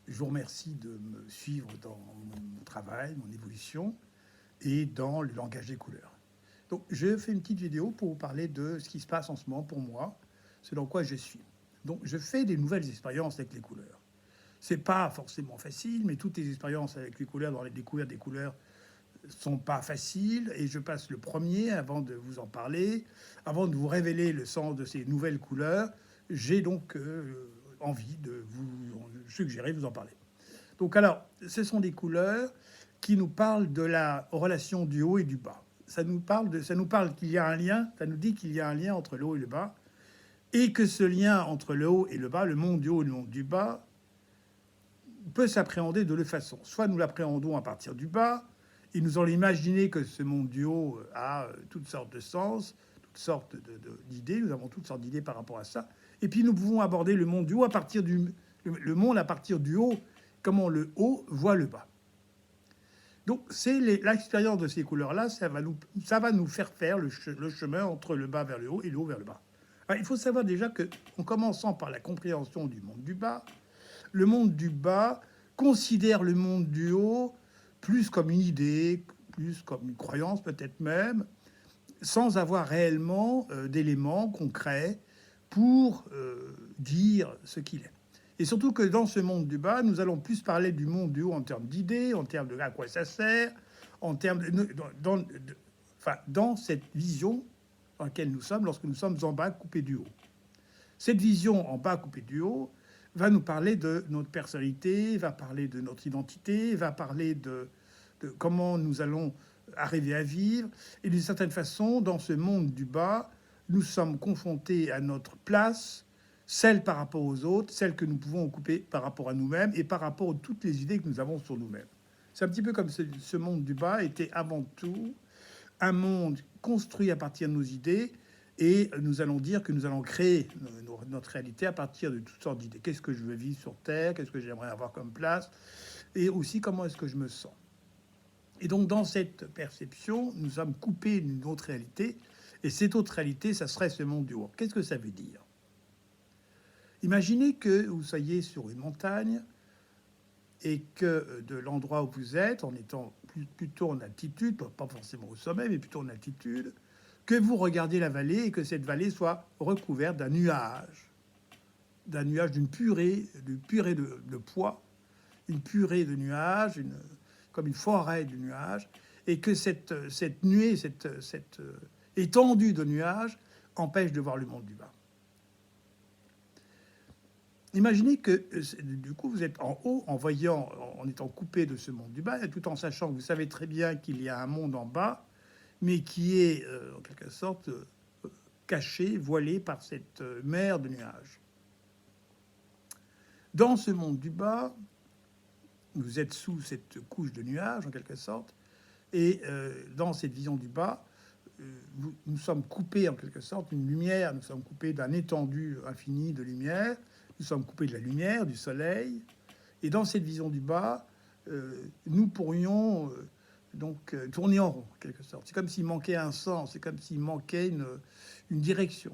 Je vous remercie de me suivre dans mon travail, mon évolution et dans le langage des couleurs. Donc, je fais une petite vidéo pour vous parler de ce qui se passe en ce moment pour moi, ce dans quoi je suis. Donc, je fais des nouvelles expériences avec les couleurs. C'est pas forcément facile, mais toutes les expériences avec les couleurs, dans les découvertes des couleurs, sont pas faciles. Et je passe le premier avant de vous en parler, avant de vous révéler le sens de ces nouvelles couleurs. J'ai donc envie de vous suggérer de vous en parler. Donc alors, ce sont des couleurs qui nous parlent de la relation du haut et du bas. Ça nous parle qu'il y a un lien, ça nous dit qu'il y a un lien entre le haut et le bas, et que ce lien entre le haut et le bas, le monde du haut et le monde du bas, peut s'appréhender de deux façons. Soit nous l'appréhendons à partir du bas, et nous allons imaginer que ce monde du haut a toutes sortes de sens, toutes sortes d'idées, nous avons toutes sortes d'idées par rapport à ça, et puis nous pouvons aborder le monde du haut à partir le monde à partir du haut, comment le haut voit le bas. Donc c'est l'expérience de ces couleurs-là, ça va nous faire le chemin entre le bas vers le haut et le haut vers le bas. Alors, il faut savoir déjà que, en commençant par la compréhension du monde du bas, le monde du bas considère le monde du haut plus comme une idée, plus comme une croyance peut-être même, sans avoir réellement d'éléments concrets pour dire ce qu'il est. Et surtout que dans ce monde du bas, nous allons plus parler du monde du haut en termes d'idées, en termes de à quoi ça sert, en termes dans cette vision dans laquelle nous sommes lorsque nous sommes en bas coupés du haut. Cette vision en bas coupée du haut va nous parler de notre personnalité, va parler de notre identité, va parler de comment nous allons arriver à vivre. Et d'une certaine façon, dans ce monde du bas, nous sommes confrontés à notre place, celle par rapport aux autres, celle que nous pouvons occuper par rapport à nous-mêmes et par rapport à toutes les idées que nous avons sur nous-mêmes. C'est un petit peu comme ce monde du bas était avant tout un monde construit à partir de nos idées, et nous allons dire que nous allons créer notre réalité à partir de toutes sortes d'idées. Qu'est-ce que je veux vivre sur Terre? Qu'est-ce que j'aimerais avoir comme place? Et aussi, comment est-ce que je me sens? Et donc, dans cette perception, nous sommes coupés d'une autre réalité. Et cette autre réalité, ça serait ce monde du haut. Qu'est-ce que ça veut dire? Imaginez que vous soyez sur une montagne et que de l'endroit où vous êtes, en étant plutôt en altitude, pas forcément au sommet, mais plutôt en altitude, que vous regardiez la vallée et que cette vallée soit recouverte d'un nuage, d'une purée de poids, une purée de nuages, comme une forêt de nuages, et que cette nuée, cette étendue de nuages empêche de voir le monde du bas. Imaginez que du coup vous êtes en haut en voyant, en étant coupé de ce monde du bas, et tout en sachant que vous savez très bien qu'il y a un monde en bas, mais qui est en quelque sorte caché, voilé par cette mer de nuages. Dans ce monde du bas, vous êtes sous cette couche de nuages en quelque sorte, et dans cette vision du bas, nous sommes coupés en quelque sorte d'une lumière, nous sommes coupés d'un étendue infini de lumière, nous sommes coupés de la lumière, du soleil, et dans cette vision du bas, nous pourrions tourner en rond, en quelque sorte. C'est comme s'il manquait un sens, c'est comme s'il manquait une direction.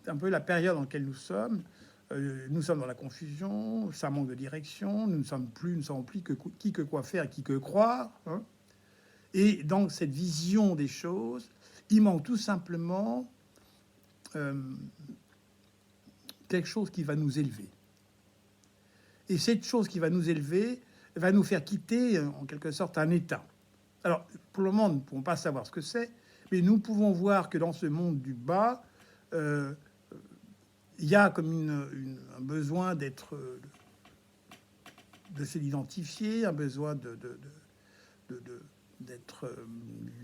C'est un peu la période dans laquelle nous sommes. Nous sommes dans la confusion, ça manque de direction, nous ne savons plus qui que quoi faire, qui que croire. Hein. Et dans cette vision des choses, il manque tout simplement quelque chose qui va nous élever. Et cette chose qui va nous élever va nous faire quitter, en quelque sorte, un état. Alors, pour le moment, nous ne pouvons pas savoir ce que c'est, mais nous pouvons voir que dans ce monde du bas, il y a comme un besoin de se l'identifier, un besoin d'être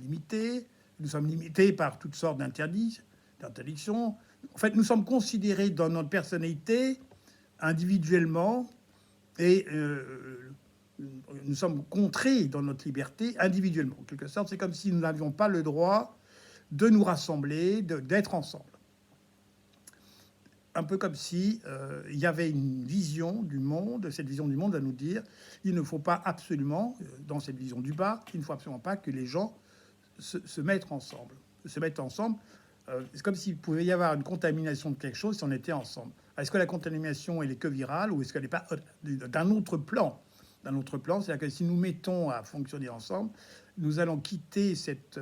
limité. Nous sommes limités par toutes sortes d'interdictions. En fait, nous sommes considérés dans notre personnalité individuellement et nous sommes contrés dans notre liberté individuellement. En quelque sorte, c'est comme si nous n'avions pas le droit de nous rassembler, d'être ensemble. Un peu comme si il y avait une vision du monde. Cette vision du monde va nous dire il ne faut pas absolument, dans cette vision du bas, il ne faut absolument pas que les gens se mettent ensemble. C'est comme s'il pouvait y avoir une contamination de quelque chose si on était ensemble. Est-ce que la contamination, elle est que virale ou est-ce qu'elle n'est pas d'un autre plan? D'un autre plan, c'est-à-dire que si nous mettons à fonctionner ensemble, nous allons quitter cette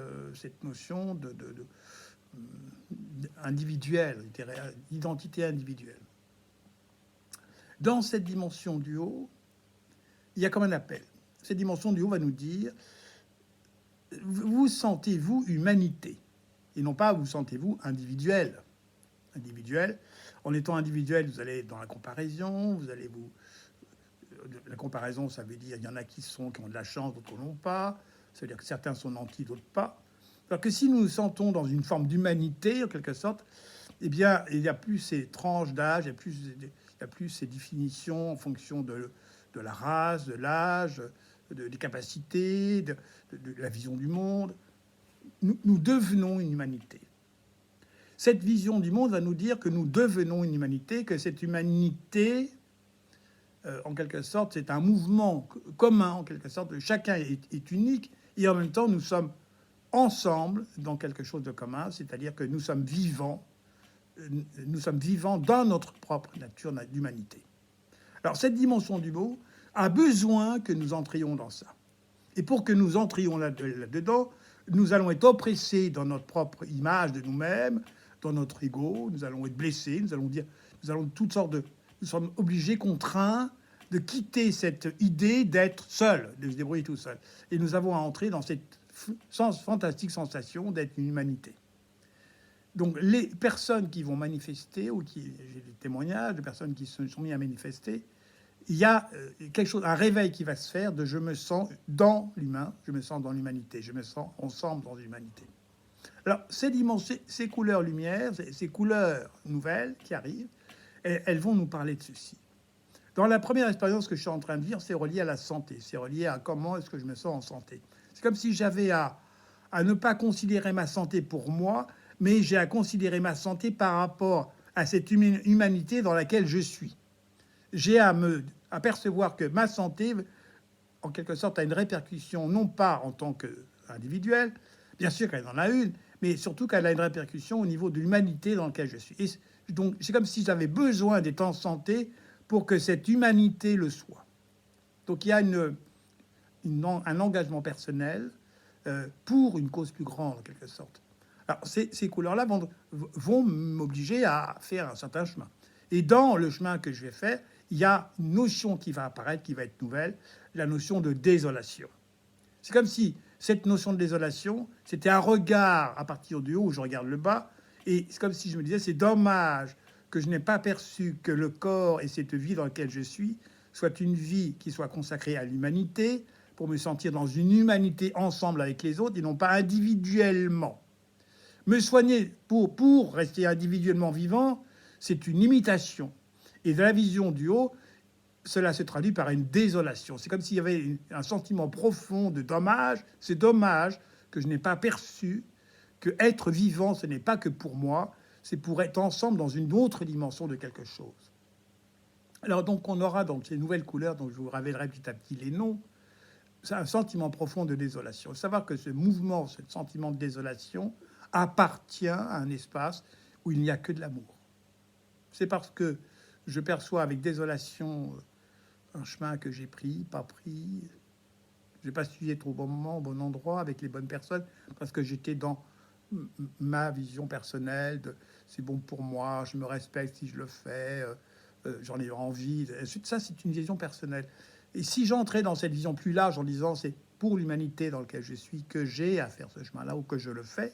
notion individuelle, d'identité individuelle. Dans cette dimension du haut, il y a comme un appel. Cette dimension du haut va nous dire, vous sentez-vous humanité? Et non pas vous sentez-vous individuel. Individuel. En étant individuel, vous allez dans la comparaison, vous allez vous... La comparaison, ça veut dire il y en a qui ont de la chance, d'autres qui n'en ont pas. Ça veut dire que certains sont nantis, d'autres pas. Alors que si nous nous sentons dans une forme d'humanité, en quelque sorte, eh bien, il n'y a plus ces tranches d'âge, il n'y a plus ces définitions en fonction de la race, de l'âge, des capacités, de la vision du monde. Nous devenons une humanité. Cette vision du monde va nous dire que nous devenons une humanité, que cette humanité, en quelque sorte, c'est un mouvement commun, en quelque sorte. Chacun est unique et en même temps, nous sommes ensemble dans quelque chose de commun, c'est-à-dire que nous sommes vivants dans notre propre nature d'humanité. Alors, cette dimension du mot a besoin que nous entrions dans ça. Et pour que nous entrions là-dedans, nous allons être oppressés dans notre propre image de nous-mêmes, dans notre ego, nous allons être blessés, nous allons toutes sortes de... Nous sommes obligés, contraints, de quitter cette idée d'être seul, de se débrouiller tout seul. Et nous avons à entrer dans cette fantastique sensation d'être une humanité. Donc les personnes qui vont manifester, j'ai des témoignages de personnes qui se sont mis à manifester, il y a quelque chose, un réveil qui va se faire de je me sens dans l'humain, je me sens dans l'humanité, je me sens ensemble dans l'humanité. Alors ces couleurs lumière, ces couleurs nouvelles qui arrivent, elles vont nous parler de ceci. Dans la première expérience que je suis en train de vivre, c'est relié à la santé, c'est relié à comment est-ce que je me sens en santé. C'est comme si j'avais à ne pas considérer ma santé pour moi, mais j'ai à considérer ma santé par rapport à cette humanité dans laquelle je suis. J'ai à me apercevoir que ma santé, en quelque sorte, a une répercussion, non pas en tant qu'individuel, bien sûr qu'elle en a une, mais surtout qu'elle a une répercussion au niveau de l'humanité dans laquelle je suis. Et donc, c'est comme si j'avais besoin d'être en santé pour que cette humanité le soit. Donc, il y a un engagement personnel pour une cause plus grande, en quelque sorte. Alors, ces couleurs-là vont m'obliger à faire un certain chemin. Et dans le chemin que je vais faire, il y a une notion qui va apparaître, qui va être nouvelle, la notion de désolation. C'est comme si cette notion de désolation, c'était un regard à partir du haut, où je regarde le bas, et c'est comme si je me disais, c'est dommage que je n'ai pas perçu que le corps et cette vie dans laquelle je suis soit une vie qui soit consacrée à l'humanité, pour me sentir dans une humanité ensemble avec les autres, et non pas individuellement. Me soigner pour rester individuellement vivant, c'est une imitation. Et de la vision du haut, cela se traduit par une désolation. C'est comme s'il y avait un sentiment profond de dommage. C'est dommage que je n'ai pas perçu que être vivant, ce n'est pas que pour moi, c'est pour être ensemble dans une autre dimension de quelque chose. Alors donc on aura dans ces nouvelles couleurs, dont je vous révélerai petit à petit les noms, c'est un sentiment profond de désolation. Il faut savoir que ce mouvement, ce sentiment de désolation, appartient à un espace où il n'y a que de l'amour. C'est parce que je perçois avec désolation un chemin que j'ai pris, pas pris. Je n'ai pas suivi être au bon moment, au bon endroit, avec les bonnes personnes, parce que j'étais dans ma vision personnelle de c'est bon pour moi, je me respecte si je le fais, j'en ai envie. Ça, c'est une vision personnelle. Et si j'entrais dans cette vision plus large en disant c'est pour l'humanité dans laquelle je suis que j'ai à faire ce chemin-là ou que je le fais,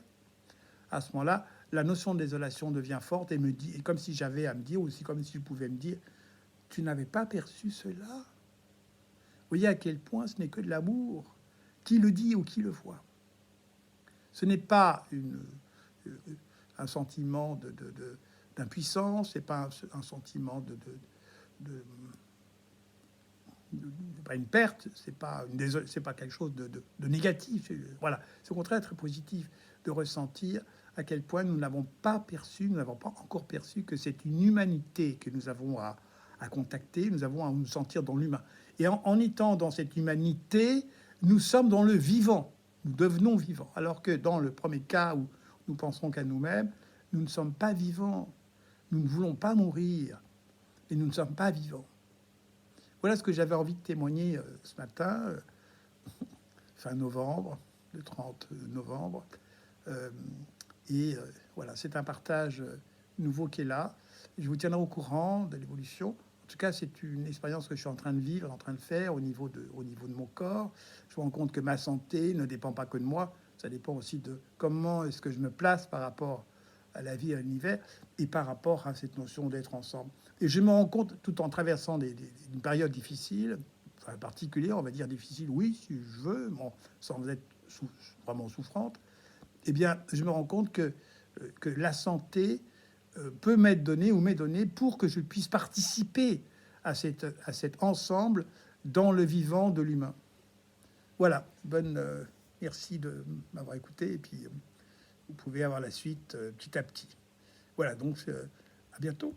à ce moment-là, la notion de désolation devient forte et me dit, et comme si j'avais à me dire, ou aussi comme si je pouvais me dire, tu n'avais pas perçu cela. Vous voyez à quel point ce n'est que de l'amour. Qui le dit ou qui le voit. Ce n'est pas un sentiment d'impuissance, c'est pas un sentiment pas une perte, c'est pas quelque chose de négatif. Voilà, c'est au contraire très positif de ressentir à quel point nous n'avons pas encore perçu que c'est une humanité que nous avons à contacter, nous avons à nous sentir dans l'humain. Et en étant dans cette humanité, nous sommes dans le vivant, nous devenons vivants. Alors que dans le premier cas où nous pensons qu'à nous-mêmes, nous ne sommes pas vivants, nous ne voulons pas mourir. et nous ne sommes pas vivants. Voilà ce que j'avais envie de témoigner ce matin, fin novembre, le 30 novembre. Euh, voilà, c'est un partage nouveau qui est là. Je vous tiendrai au courant de l'évolution. En tout cas, c'est une expérience que je suis en train de vivre, en train de faire au niveau de mon corps. Je me rends compte que ma santé ne dépend pas que de moi. Ça dépend aussi de comment est-ce que je me place par rapport à la vie, à l'univers, et par rapport à cette notion d'être ensemble. Et je me rends compte, tout en traversant une période difficile, enfin particulière, on va dire difficile, oui, si je veux, bon, sans être vraiment souffrante, eh bien, je me rends compte que la santé peut m'être donnée ou m'est donnée pour que je puisse participer à cet ensemble dans le vivant de l'humain. Voilà, merci de m'avoir écouté, et puis vous pouvez avoir la suite petit à petit. Voilà, donc à bientôt.